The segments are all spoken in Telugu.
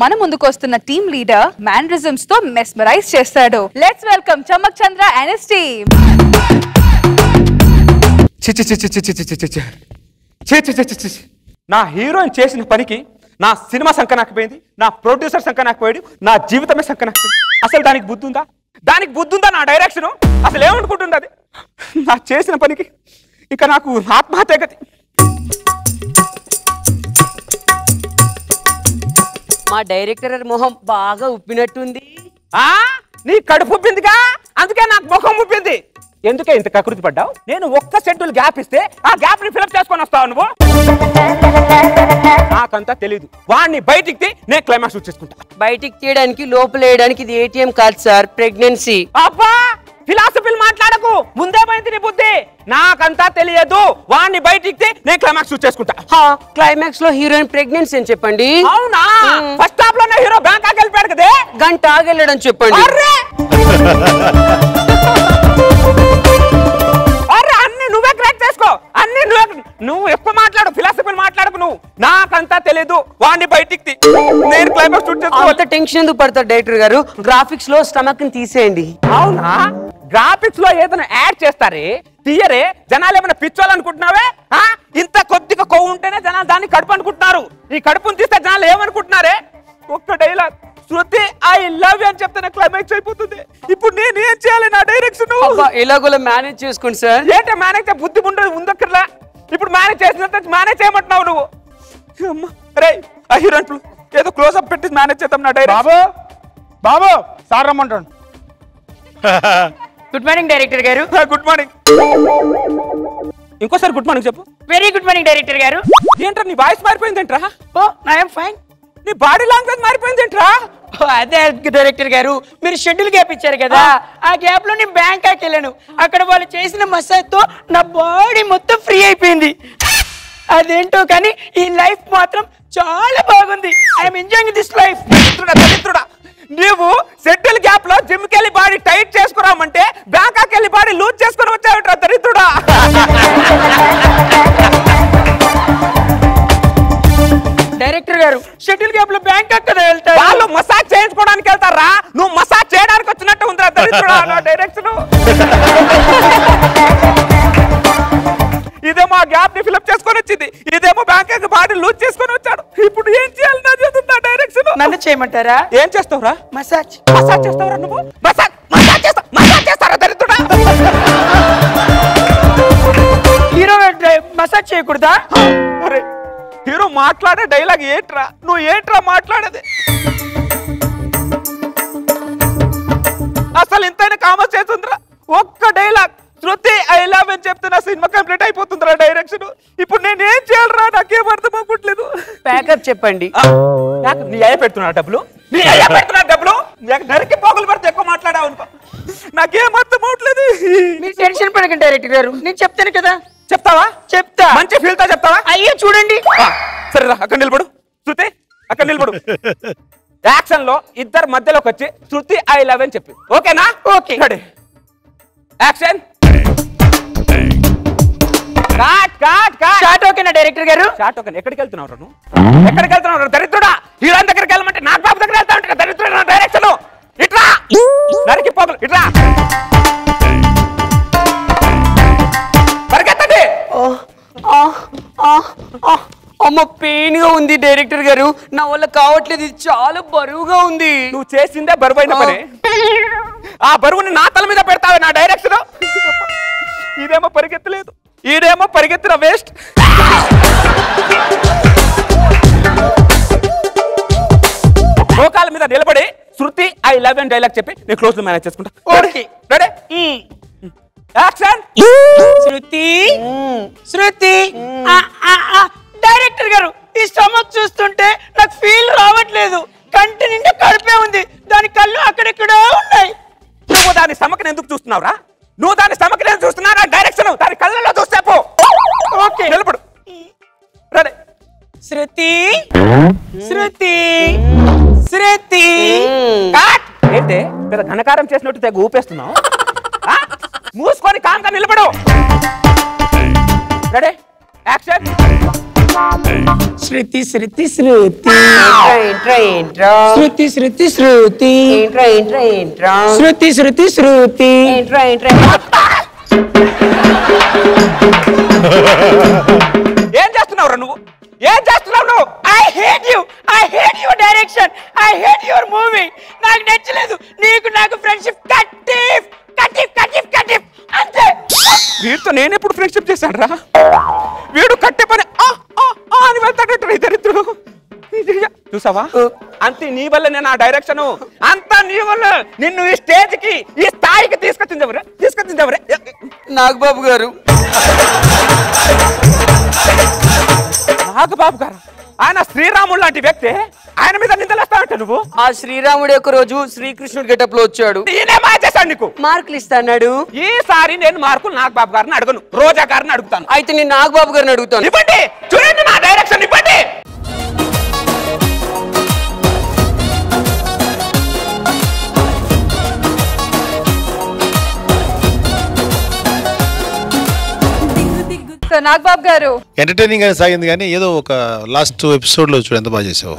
మన ముందుకు వస్తున్న టీమ్ లీడర్ మ్యానరిజమ్స్ తో మెస్మరైజ్ చేస్తాడు. Let's welcome Chammak Chandra and his team. నా హీరోయిన్ చేసిన పనికి నా సినిమా సంకనాకపోయింది, నా ప్రొడ్యూసర్ సంకనాకపోయాడు, నా జీవితమే సంకనాకపోయింది. అసలు దానికి బుద్ధి ఉందా? దానికి బుద్ధి ఉందా? నా డైరెక్షన్ అసలు ఏమనుకుంటుంది? అది నా చేసిన పనికి ఇక నాకు ఆత్మహత్య గతి. మా డైరెక్టర్ మొహం బాగా ఉప్పినట్టుంది. నీ కడుపు ఉప్పిందిగా, అందుకే నాకు ముఖం ఉప్పింది. ఎందుకే ఇంత కకృతి పడ్డావు? నేను ఒక్క షెడ్యూల్ గ్యాప్ ఇస్తే ఆ గ్యాప్ ని ఫిలప్ చేసుకొని వస్తావు నువ్వు. నాకంతా తెలీదు. వాడిని బయటికి నేను క్లైమాక్స్ చేసుకుంటా. బయటికి తీయడానికి లోపల వేయడానికి ఇది ఏటీఎం కాదు సార్, ప్రెగ్నెన్సీ. అబ్బా ఫిలాసఫీలు మాట్లాడకు, ముందే పోయింది నీ బుద్ధి. నాకంతా తెలియదు. వాడిని బయటికి నేను క్లైమాక్స్ చేసుకుంటా. క్లైమాక్స్ లో హీరోయిన్ ప్రెగ్నెన్సీ అని చెప్పండి. అవునా? ఫస్ట్ హాఫ్ లోనే హీరో బ్యాంకాక్ వెళ్ళిపోయాడు కదా, గంట ఆగెళ్ళడం చెప్పండి. అన్ని నువ్వే క్రాక్ చేసుకో, అన్ని నువ్వు ఎక్కువ మాట్లాడు, ఫిలాసఫీలు మాట్లాడకు నువ్వు. నాకంతా తెలీదు. వాడిని బయటికి నేను క్లైమాక్స్ చేసుకోవాలి. టెన్షన్ ఎందుకు పడతారు డైరెక్టర్ గారు? గ్రాఫిక్స్ లో స్టమక్ ని తీసేయండి. అవునా? గ్రాఫిక్స్ లో ఏదైనా యాడ్ చేస్తారే, తీయరే. జనాలు ఏమైనా పిచ్చోళ్ళనుకుంటున్నావే? ఇంత కొద్దిగా కొవ్వు ఉంటేనే జనాలు దాన్ని కడుపు అనుకుంటున్నారు. ఈ కడుపుని తీస్తే జనాలు ఏమనుకుంటున్నారే? ఒక్క dialogue Shruti I love you అని చెప్తే క్లైమాక్స్ అయిపోతుంది. ఇప్పుడు నేను ఏం చేయాలి? నా డైరెక్షన్ ఎలాగోలా మేనేజ్ చేసుకోండి సార్. ఏంటో మేనేజ్ బుద్ధి ఉందక్కర్లా. ఇప్పుడు మేనేజ్ చేసినంత మేనేజ్ చేయమంటున్నావు నువ్వు. అరే ఆ హీరోయిన్ ఏదో క్లోజ్అప్ పెట్టి మేనేజ్ చేద్దాం. నా డైరెక్టర్ బాబు సార్ రమ్మంటాడు. గుడ్ మార్నింగ్ డైరెక్టర్ గారు. Good morning. ఇంకోసారి గుడ్ మార్నింగ్ చెప్పు. వెరీ గుడ్ మార్నింగ్ డైరెక్టర్ గారు. ఏంట్రా నీ వాయిస్ మారిపోయింది ఏంట్రా? I'm fine. నీ బాడీ లాంగ్వేజ్ మారిపోయింది ఏంట్రా? అదే డైరెక్టర్ గారు, మీరు షెడ్యూల్ గ్యాప్ ఇచ్చారు కదా, ఆ గ్యాప్ లో నేను బ్యాంకాక్ వెళ్ళాను. అక్కడ వాళ్ళు చేసిన మసాజ్ తో నా బాడీ మొత్తం ఫ్రీ అయిపోయింది. అదేంటో కానీ ఈ లైఫ్ మాత్రం చాలా బాగుంది. I'm enjoying this life. నువ్వు షెడ్యూల్ గ్యాప్ లో జిమ్ కెళ్ళి బాడీ టైట్ చేసుకురామంటే బ్యాంకాక్ వెళ్ళి బాడీ లూజ్ చేసుకుని వచ్చావుట్రా దరిద్రుడా. డైరెక్టర్ గారు షెడ్యూల్ గ్యాప్ లో బ్యాంకాక్ కదా వెళ్తారు. వాళ్ళు మసాజ్ చేయించుకోవడానికి వెళ్తారా? నువ్వు మసాజ్ చేయడానికి వచ్చినట్టు ఉందిరా దరిద్రుడా నా డైరెక్షన్. ఇదేమో ఆ గ్యాప్ ని ఫిలప్ చేసుకొని వచ్చింది, ఇదేమో బ్యాంకాక్ బాడీ లూజ్ చేసుకొని వచ్చాడు. ఇప్పుడు ఏం చేయాలి? నా చేతున్నా నా డైరెక్షన్. నన్ను చేయమంటారా? ఏం చేస్తావురా? మసాజ్. మసాజ్ చేస్తావురా నువ్వు? మసాజ్ చేస్తారా దరిద్రుడా? హీరో మసాజ్ చేయకూడదా? అరే హీరో మాట్లాడే డైలాగ్ ఏంట్రా? నువ్వు ఏంట్రా మాట్లాడేది? అసలు ఇంతైనా కామర్స్ చేస్తుందిరా. ఒక్క డైలాగ్ శృతి ఐ లవ్ అని చెప్తే నా సినిమా కంప్లీట్ అయిపోతుందిరా డైరెక్షన్. ఇప్పుడు నేను ఏం చేయాలరా? నాకేం అర్థం అవ్వట్లేదు. ప్యాకప్ చెప్పండి. నీ అయ్య పెడుతున్నా డబ్బులు, నీ అయ్య పెడుతున్నా డబ్బులు. నరికి పోగులు పడితే ఎక్కువ మాట్లాడావు అనుకో. నాకేం అర్థం అవ్వట్లేదు. మీరు టెన్షన్ పడకండి డైరెక్టర్ గారు, నేను చెప్తాను కదా. చెప్తావా? చెప్తా. మంచి ఫీల్ తో చెప్తావా? అయ్యో చూడండి. సరేరా అక్కడ నిలబడు. శృతి అక్కడ నిలబడు. యాక్షన్ లో ఇద్దరు మధ్యలోకి వచ్చి శృతి ఐ లవ్ అని చెప్పి, ఓకేనా? ఓకే. యాక్షన్. షాట్ ఓకేనా డైరెక్టర్ గారు? Shot okay. ఎక్కడికి వెళ్తున్నావు నువ్వు? ఎక్కడికి వెళ్తున్నావు దరిద్రుడా? హీరోయిన్ దగ్గరికి వెళ్ళమంటే నాకు బాబు దగ్గర వెళ్తా ఉంటా దరిద్రుడా నా డైరెక్షన్. ఇట్రా నరికి పోగలు, ఇట్రా పరిగెత్తండి. అమ్మ పెయిన్ గా ఉంది డైరెక్టర్ గారు, నా వల్ల కావట్లేదు. ఇది చాలా బరువుగా ఉంది. నువ్వు చేసిందే బరువైన పని. ఆ బరువుని నా తల మీద పెడతావే నా డైరెక్షన్. ఇదేమో పరిగెత్తలేదు, ఈడేమో పరిగెత్తిన వేస్ట్. మోకాల మీద నిలబడి శృతి ఐ లవ్ అండ్ డైలాగ్ చెప్పి నేను క్లోజ్ మేనేజ్ చేసుకుంటా. రెడీ? యాక్షన్. శృతి శృతి. డైరెక్టర్ గారు ఈ స్టమక్ చూస్తుంటే నాకు ఫీల్ రావట్లేదు. కంటి నిండా కడుపే ఉంది, దాని కళ్ళు అక్కడెక్కడో ఉన్నాయి. నువ్వు దాని స్టమక్ ఎందుకు చూస్తున్నావురా? నువ్వు దాని స్టమక్ ఎందుకు చూస్తున్నావు? నా డైరెక్షన్ దాని కళ్ళలో చూస్తే పో. ఓకే నిలబడు. రెడీ? శృతి శృతి శృతి. ఏంటే పెద్ద ఘనకారం చేసినట్టు తెగ ఊపేస్తున్నావు? మూసుకొని కాంగా నిలబడు. రెడీ? యాక్షన్. శృతి శృతి శృతి శృతి శృతి శృతి శృతి శృతి శృతి ఏం చేస్తున్నావురా నువ్వు? ఏం చేస్తున్నావు నువ్వు? I hate your direction, I hate your movie. నాకు నచ్చలేదు. నాకు ఫ్రెండ్షిప్ కట్టిఫ్ కట్టిఫ్ కట్టిఫ్ కట్టిఫ్ అంతే. వీడితో నేను ఎప్పుడు ఫ్రెండ్షిప్ చేశాను రా? వీడు కట్టే పని అని వెళ్తాడు దరిద్రుడు. చూసావా? అంతే నీ వల్ల నేను ఆ డైరెక్షన్ అంతా నీ వల్ల. నిన్ను ఈ స్టేజ్ కి ఈ స్థాయికి తీసుకొచ్చిందెవరే? నాగబాబు గారు. నాగబాబు గారు ఆయన శ్రీరాముడు లాంటి వ్యక్తి, ఆయన మీద నిందలేస్తావంటే నువ్వు? ఆ శ్రీరాముడు ఒక రోజు శ్రీకృష్ణుడు గెటప్ లో వచ్చాడు. నేనే మార్చేశాను నీకు. మార్కులు ఇస్తాడు. ఈసారి నేను మార్కులు నాగబాబు గారిని అడగను, రోజా గారిని అడుగుతాను. అయితే నేను నాగబాబు గారిని అడుగుతాను. ఇవ్వండి, చూడండి నా డైరెక్షన్ ఇవ్వండి. నాగబాబు గారు ఎంటర్టైనింగ్ గా సాగింది కానీ ఏదో ఒక లాస్ట్ ఎపిసోడ్ లో చూడు ఎంత బాగా చేసావు.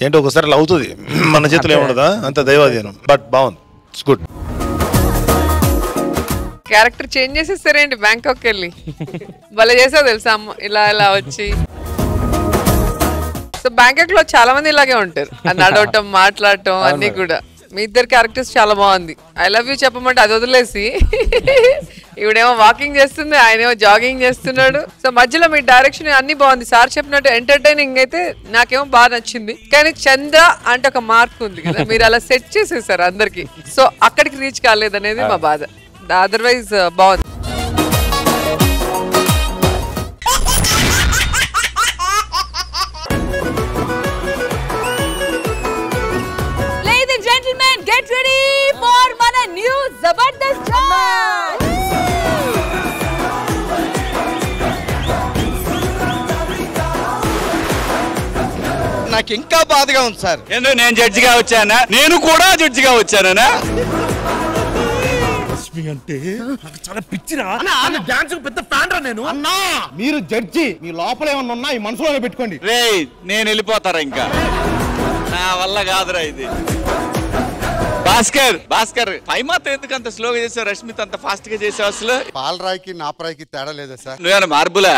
ఏంటో ఒకసారి అలా అవుతుంది, మన చేతులు ఏముండదా, అంత దైవాధీనం. బట్ బాగుంది, ఇట్స్ గుడ్. క్యారెక్టర్ చేంజ్ చేసేస్తారేంటి బ్యాంకాక్ వెళ్ళి? భలే చేసావు తెలుసా అమ్మ, ఇలా వచ్చి. సో బ్యాంకాక్ లో చాలా మంది ఇలాగే ఉంటారు, నడవటం మాట్లాడటం అన్ని కూడా. మీ ఇద్దరు క్యారెక్టర్స్ చాలా బాగుంది. ఐ లవ్ యూ చెప్పమంటే అది వదిలేసి ఇవిడేమో వాకింగ్ చేస్తుంది, ఆయనేమో జాగింగ్ చేస్తున్నాడు. సో మధ్యలో మీ డైరెక్షన్ అన్ని బాగుంది. సార్ చెప్పినట్టు ఎంటర్టైనింగ్ అయితే నాకేమో బాగా నచ్చింది. కానీ చంద్ర అంటే ఒక మార్క్ ఉంది కదా, మీరు అలా సెట్ చేసేసారు అందరికి. సో అక్కడికి రీచ్ కాలేదనేది మా బాధ. అదర్వైజ్ బాగుంది. Get ready for మన new జబర్దస్త్ ఛాన్స్. నాకు ఇంకా బాధగా ఉంది సార్. ఎందుకు నేను జడ్జిగా వచ్చానా? నేను కూడా జడ్జిగా వచ్చానా? అంటే నాకు చాలా పిచ్చిరా. డాన్స్ పెద్ద ఫ్యాన్ రా నేను. అన్నా మీరు జడ్జి, మీ లోపల ఏమన్నా ఉన్నా ఈ మనసులోనే పెట్టుకోండి. రే నేను వెళ్ళిపోతారా, ఇంకా నా వల్ల కాదురా ఇది. భాస్కర్ పై మాత్రం ఎందుకు అంత స్లోగా చేసావు? రష్మిత్ అంత ఫాస్ట్ గా చేసావు. అసలు పాలరాయికి నాపరాయికి తేడా లేదా సార్? నువ్వేనా మార్బులా?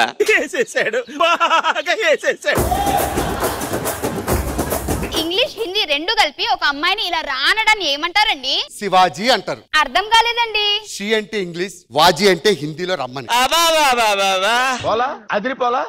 ఇంగ్లీష్ హిందీ రెండు కలిపి ఒక అమ్మాయిని ఇలా రానడాన్ని ఏమంటారండి? శివాజీ అంటారు. అర్థం కాలేదండి. షీ అంటే ఇంగ్లీష్, వాజీ అంటే హిందీలో రమ్మని. అదిరిపోలా.